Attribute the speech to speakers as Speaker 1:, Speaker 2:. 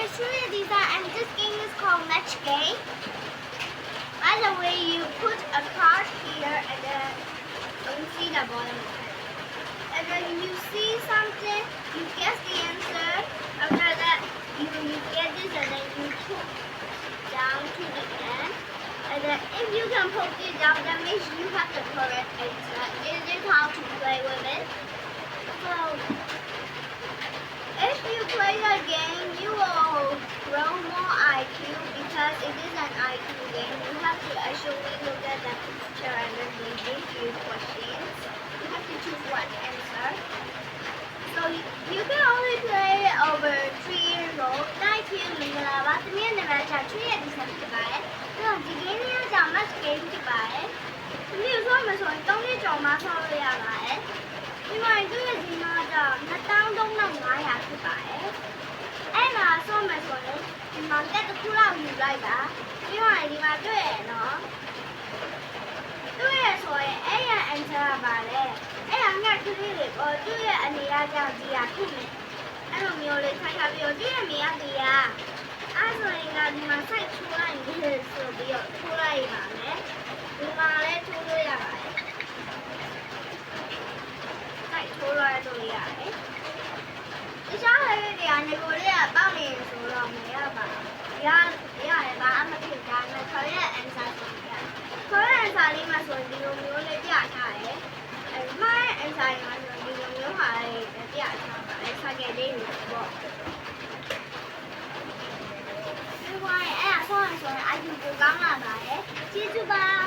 Speaker 1: it's really design and this game is called Match Game. By the way, you put a card here and then you see the bottom of it. And then you see something, you guess the answer. After that, you get this and then you put down to the end. And then if you can put it down, that means you have the correct answer. This is how to play with it. So, if you play the game, you will grow more IQ because it is an IQ game. You have to actually look at the picture and then they give you questions. You have to choose one answer. So you can only play over 3 years old. 9 years old. 3 years old. 3 years old. So the game is a match game. ဒီလိုဆိုမှဆိုရင်3နှစ်ကျော်မှဆောက်လို့ရပါတယ်။ဒီမှာတွေ့ရစီမှာတော့23,500ဖြစ်ပါတယ်။အဲ့မှာဆောက်မှဆိုရင်ဒီမှာတက်တစ်ခုလောက်ယူလိုက်တာ။ပြီးတော့ဒီမှာတွေ့ရနော်။တွေ့ရဆိုရင်အဲ့ရ answer ပါလေ။အဲ့ဒါငါကလေးတွေပေါ်တွေ့ရအနေအကြောင်းကြီးရဖြစ်နေ။အဲ့လိုမျိုးလေးထိုင်ထားပြီးတော့တွေ့ရမြင်ရသေးရ။အဲ့ဆိုရင်ကဒီမှာ site ထိုးလိုက်နေဆိုပြီးတော့ထိုးလိုက်ပါမယ်။ဒီမှာလည်းထိုးလို့ရပါတယ်။တိုက်ထိုးလို့ရတယ်။တခြားဟာတွေကနေကိုလေးကပေါက်နေဆိုတော့မရပါဘူး။ရတယ်ဘာမှမဖြစ်ကြဘူး။ခေါ်ရ answer ဆိုရတယ်။ခေါ်ရ answer လေးမှာဆိုဒီလိုမျိုးလေးပြထားတယ်။အဲဒီမှာ answer မှာဆိုဒီလိုမျိုးဟာလေးပြထားပါတယ်။စကယ်လေးတွေပေါ့။ဒီဝိုင်းအဲ့အဆောင်းဆိုရင် IQ ကိုကောင်းလာပါတယ်။ကျေးဇူးပါ